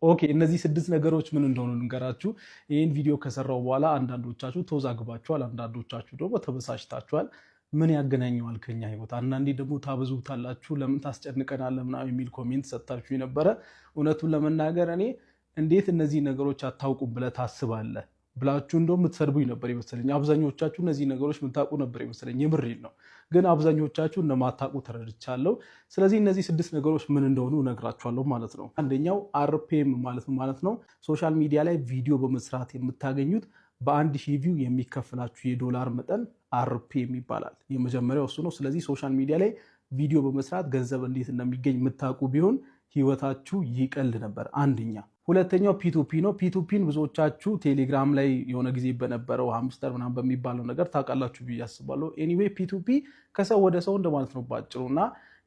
ኦኬ እነዚህ ስድስት ነገሮች ምን እንደሆኑ እንገራችሁ። ይህን ቪዲዮ ከሰራው በኋላ አንዳንዶቻችሁ ተወዛግባችኋል፣ አንዳንዶቻችሁ ደግሞ ተበሳጭታችኋል። ምን ያገናኘዋል ከኛ ህይወት? አንዳንዴ ደግሞ ታበዙታላችሁ፣ ለምን ታስጨንቀናለህ ምናምን የሚል ኮሜንት ሰጣችሁ ነበረ። እውነቱን ለመናገር እኔ እንዴት እነዚህ ነገሮች አታውቁም ብለህ ታስባለህ ብላችሁ እንደውም የምትሰድቡኝ ነበር ይመስለኝ። አብዛኞቻችሁ እነዚህ ነገሮች የምታውቁ ነበር ይመስለኝ። የምሬን ነው። ግን አብዛኞቻችሁ እንደማታውቁ ተረድቻለሁ። ስለዚህ እነዚህ ስድስት ነገሮች ምን እንደሆኑ እነግራችኋለሁ ማለት ነው። አንደኛው አርፒኤም ማለት ነው። ሶሻል ሚዲያ ላይ ቪዲዮ በመስራት የምታገኙት በ1000 ቪው የሚከፍላችሁ የዶላር መጠን አርፒኤም ይባላል። የመጀመሪያው እሱ ነው። ስለዚህ ሶሻል ሚዲያ ላይ ቪዲዮ በመስራት ገንዘብ እንዴት እንደሚገኝ የምታውቁ ቢሆን ህይወታችሁ ይቀል ነበር። አንደኛ። ሁለተኛው ፒቱፒ ነው። ፒቱፒን ብዙዎቻችሁ ቴሌግራም ላይ የሆነ ጊዜ በነበረው ሃምስተር ምናምን በሚባለው ነገር ታውቃላችሁ ብዬ አስባለሁ። ኤኒዌይ ፒቱፒ ከሰው ወደ ሰው እንደማለት ነው ባጭሩ። እና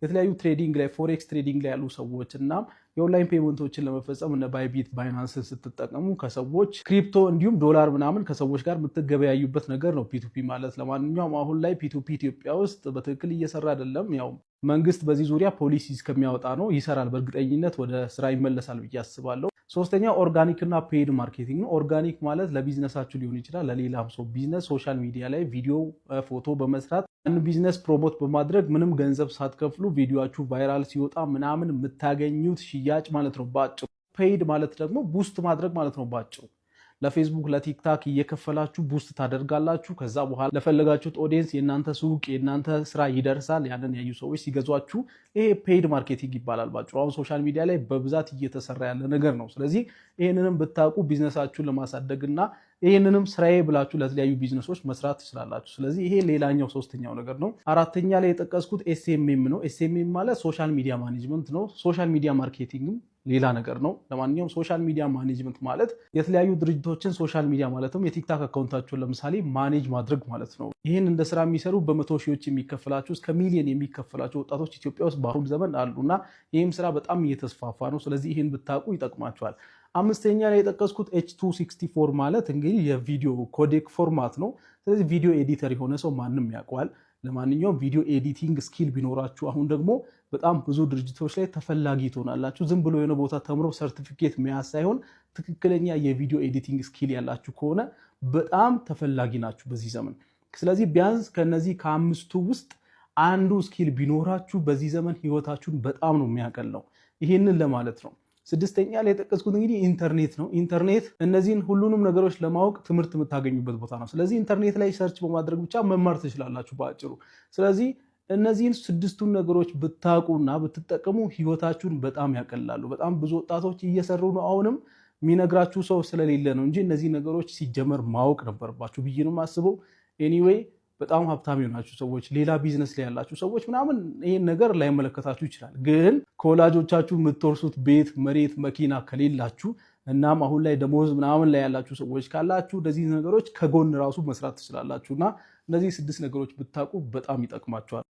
የተለያዩ ትሬዲንግ ላይ ፎሬክስ ትሬዲንግ ላይ ያሉ ሰዎች እና የኦንላይን ፔመንቶችን ለመፈጸም እነ ባይቢት ባይናንስን ስትጠቀሙ ከሰዎች ክሪፕቶ እንዲሁም ዶላር ምናምን ከሰዎች ጋር የምትገበያዩበት ነገር ነው ፒቱፒ ማለት። ለማንኛውም አሁን ላይ ፒቱፒ ኢትዮጵያ ውስጥ በትክክል እየሰራ አይደለም። ያው መንግስት በዚህ ዙሪያ ፖሊሲ እስከሚያወጣ ነው። ይሰራል፣ በእርግጠኝነት ወደ ስራ ይመለሳል ብዬ አስባለሁ። ሶስተኛው ኦርጋኒክ እና ፔድ ማርኬቲንግ ነው። ኦርጋኒክ ማለት ለቢዝነሳችሁ ሊሆን ይችላል፣ ለሌላም ሰው ቢዝነስ ሶሻል ሚዲያ ላይ ቪዲዮ፣ ፎቶ በመስራት ቢዝነስ ፕሮሞት በማድረግ ምንም ገንዘብ ሳትከፍሉ ቪዲዮችሁ ቫይራል ሲወጣ ምናምን የምታገኙት ሽያጭ ማለት ነው ባጭሩ። ፔድ ማለት ደግሞ ቡስት ማድረግ ማለት ነው ባጭሩ። ለፌስቡክ ለቲክታክ እየከፈላችሁ ቡስት ታደርጋላችሁ። ከዛ በኋላ ለፈለጋችሁት ኦዲየንስ የእናንተ ሱቅ የእናንተ ስራ ይደርሳል። ያንን ያዩ ሰዎች ሲገዟችሁ ይሄ ፔድ ማርኬቲንግ ይባላል ባጭሩ። አሁን ሶሻል ሚዲያ ላይ በብዛት እየተሰራ ያለ ነገር ነው። ስለዚህ ይህንንም ብታውቁ ቢዝነሳችሁን ለማሳደግ እና ይህንንም ስራዬ ብላችሁ ለተለያዩ ቢዝነሶች መስራት ትችላላችሁ። ስለዚህ ይሄ ሌላኛው ሶስተኛው ነገር ነው። አራተኛ ላይ የጠቀስኩት ኤስኤምኤም ነው። ኤስኤምኤም ማለት ሶሻል ሚዲያ ማኔጅመንት ነው። ሶሻል ሚዲያ ማርኬቲንግም ሌላ ነገር ነው። ለማንኛውም ሶሻል ሚዲያ ማኔጅመንት ማለት የተለያዩ ድርጅቶችን ሶሻል ሚዲያ ማለትም የቲክታክ አካውንታቸውን ለምሳሌ ማኔጅ ማድረግ ማለት ነው። ይህን እንደ ስራ የሚሰሩ በመቶ ሺዎች የሚከፈላቸው እስከ ሚሊዮን የሚከፈላቸው ወጣቶች ኢትዮጵያ ውስጥ በአሁኑ ዘመን አሉና ይህም ስራ በጣም እየተስፋፋ ነው። ስለዚህ ይህን ብታውቁ ይጠቅማቸዋል። አምስተኛ ላይ የጠቀስኩት H264 ማለት እንግዲህ የቪዲዮ ኮዴክ ፎርማት ነው። ስለዚህ ቪዲዮ ኤዲተር የሆነ ሰው ማንም ያውቀዋል። ለማንኛውም ቪዲዮ ኤዲቲንግ ስኪል ቢኖራችሁ አሁን ደግሞ በጣም ብዙ ድርጅቶች ላይ ተፈላጊ ትሆናላችሁ። ዝም ብሎ የሆነ ቦታ ተምሮ ሰርቲፊኬት መያዝ ሳይሆን ትክክለኛ የቪዲዮ ኤዲቲንግ ስኪል ያላችሁ ከሆነ በጣም ተፈላጊ ናችሁ በዚህ ዘመን። ስለዚህ ቢያንስ ከነዚህ ከአምስቱ ውስጥ አንዱ ስኪል ቢኖራችሁ በዚህ ዘመን ህይወታችሁን በጣም ነው የሚያቀለው። ይህንን ለማለት ነው። ስድስተኛ ላይ የጠቀስኩት እንግዲህ ኢንተርኔት ነው። ኢንተርኔት እነዚህን ሁሉንም ነገሮች ለማወቅ ትምህርት የምታገኙበት ቦታ ነው። ስለዚህ ኢንተርኔት ላይ ሰርች በማድረግ ብቻ መማር ትችላላችሁ በአጭሩ። ስለዚህ እነዚህን ስድስቱን ነገሮች ብታውቁና ብትጠቀሙ ህይወታችሁን በጣም ያቀላሉ። በጣም ብዙ ወጣቶች እየሰሩ ነው። አሁንም የሚነግራችሁ ሰው ስለሌለ ነው እንጂ እነዚህ ነገሮች ሲጀመር ማወቅ ነበረባችሁ ብዬ ነው የማስበው። ኤኒዌይ በጣም ሀብታም የሆናችሁ ሰዎች፣ ሌላ ቢዝነስ ላይ ያላችሁ ሰዎች ምናምን ይሄን ነገር ላይመለከታችሁ ይችላል። ግን ከወላጆቻችሁ የምትወርሱት ቤት፣ መሬት፣ መኪና ከሌላችሁ እናም አሁን ላይ ደሞዝ ምናምን ላይ ያላችሁ ሰዎች ካላችሁ እነዚህ ነገሮች ከጎን ራሱ መስራት ትችላላችሁ እና እነዚህ 6 ነገሮች ብታውቁ በጣም ይጠቅማችኋል።